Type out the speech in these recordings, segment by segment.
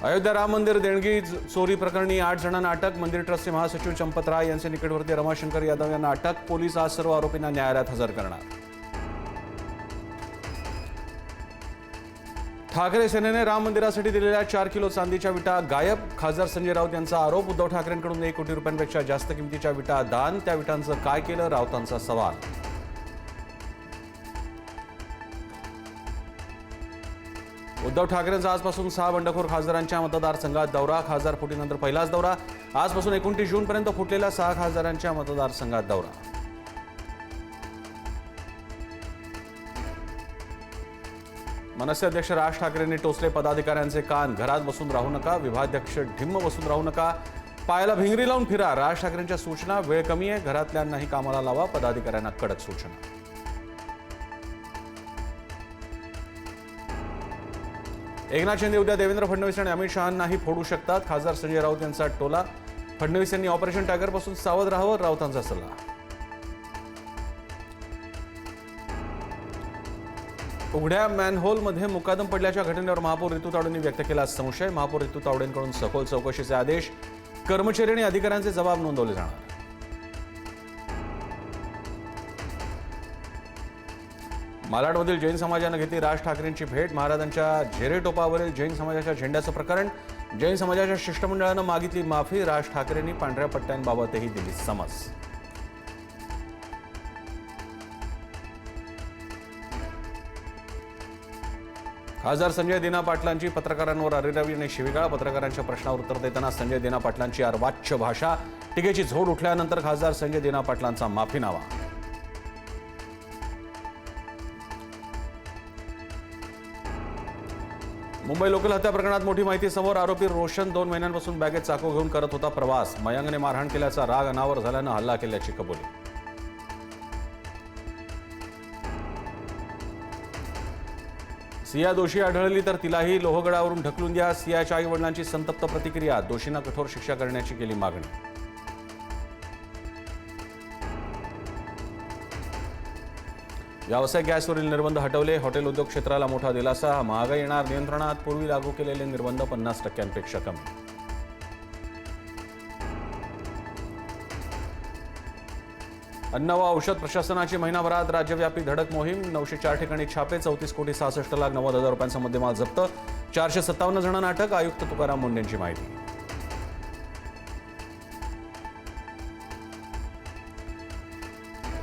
अयोध्या राम मंदिर देणगी चोरी प्रकरणी 8 जणांना अटक. मंदिर ट्रस्टचे महासचिव चंपत राय यांचे निकटवर्ती रमाशंकर यादव यांना अटक. पोलीस आज सर्व आरोपींना न्यायालयात हजर करणार. ठाकरे सेनेने राम मंदिरासाठी दिलेल्या 4 किलो चांदीच्या विटा गायब. खासदार संजय राऊत यांचा आरोप. उद्धव ठाकरेंकडून 1 कोटी रुपयांपेक्षा जास्त किमतीच्या विटा दान. त्या विटांचं काय केलं, राऊतांचा सवाल. उद्धव ठाकरेंचा आजपासून 6 बंडखोर खासदारांच्या मतदारसंघात दौरा. खासदार फुटीनंतर पहिलाच दौरा. आजपासून 29 जूनपर्यंत फुटलेल्या 6 खासदारांच्या मतदारसंघात दौरा. मनसे अध्यक्ष राज ठाकरेंनी टोचले पदाधिकाऱ्यांचे कान. घरात बसून राहू नका. विभागाध्यक्ष ढिम्म बसून राहू नका. पायाला भिंगरी लावून फिरा. राज ठाकरेंच्या सूचना. वेळ कमी आहे, घरातल्यांनाही कामाला लावा. पदाधिकाऱ्यांना कडक सूचना. एकनाथ शिंदे उद्या देवेंद्र फडणवीस आणि अमित शहांनाही फोडू शकतात. खासदार संजय राऊत यांचा टोला. फडणवीस यांनी ऑपरेशन टायगरपासून सावध राहावं, राऊतांचा सल्ला. उघड्या मॅनहोलमध्ये मुकादम पडल्याच्या घटनेवर महापौर रितू तावडेंनी व्यक्त केला संशय. महापौर रितू तावडेंकडून सखोल चौकशीचे आदेश. कर्मचारी आणि अधिकाऱ्यांचे जबाब नोंदवले जाणार. मालाडमधील जैन समाजानं घेतली राज ठाकरेंची भेट. महाराजांच्या झेरेटोपावरील जैन समाजाच्या झेंड्याचं प्रकरण. जैन समाजाच्या शिष्टमंडळानं मागितली माफी. राज ठाकरेंनी पांढऱ्या पट्ट्यांबाबतही दिली समज. खासदार संजय दिना पाटलांची पत्रकारांवर अरेरावी आणि शिवीगाळ. पत्रकारांच्या प्रश्नावर उत्तर देताना संजय दिना पाटलांची अर्वाच्य भाषा. टीकेची झोड उठल्यानंतर खासदार संजय दिना पाटलांचा माफीनामा. मुंबई लोकल हत्या प्रकरणात मोठी माहिती समोर. आरोपी रोशन 2 महिन्यांपासून बॅगेत चाकू घेऊन करत होता प्रवास. मयांगने मारहाण केल्याचा राग अनावर झाल्यानं हल्ला केल्याची कबुली. सिया दोषी आढळली तर तिलाही लोहगडावरून ढकलून द्या. सियाच्या आई वडिलांची संतप्त प्रतिक्रिया. दोषींना कठोर शिक्षा करण्याची केली मागणी. व्यावसायिक गॅसवरील निर्बंध हटवले. हॉटेल उद्योग क्षेत्राला मोठा दिलासा. महागाई येणार नियंत्रणात. पूर्वी लागू केलेले निर्बंध 50% कमी. अन्न व औषध प्रशासनाची महिनाभरात राज्यव्यापी धडक मोहीम. 904 ठिकाणी छापे. 34,66,90,000 रुपयांचा मुद्देमाल जप्त. 457 जणांना अटक. आयुक्त तुकाराम मुंडेंची माहिती.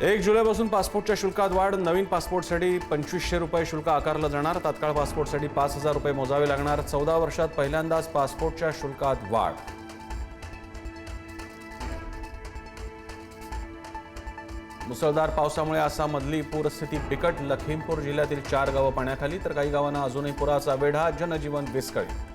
1 जुलैपासून पासपोर्टच्या शुल्कात वाढ. नवीन पासपोर्टसाठी 2500 रुपये शुल्क आकारलं जाणार. तात्काळ पासपोर्टसाठी 5000 रुपये मोजावे लागणार. 14 वर्षात पहिल्यांदाच पासपोर्टच्या शुल्कात वाढ. मुसळधार पावसामुळे आसाममधली पूरस्थिती बिकट. लखीमपूर जिल्ह्यातील 4 गावं पाण्याखाली तर काही गावांना अजूनही पुराचा वेढा. जनजीवन विस्कळीत.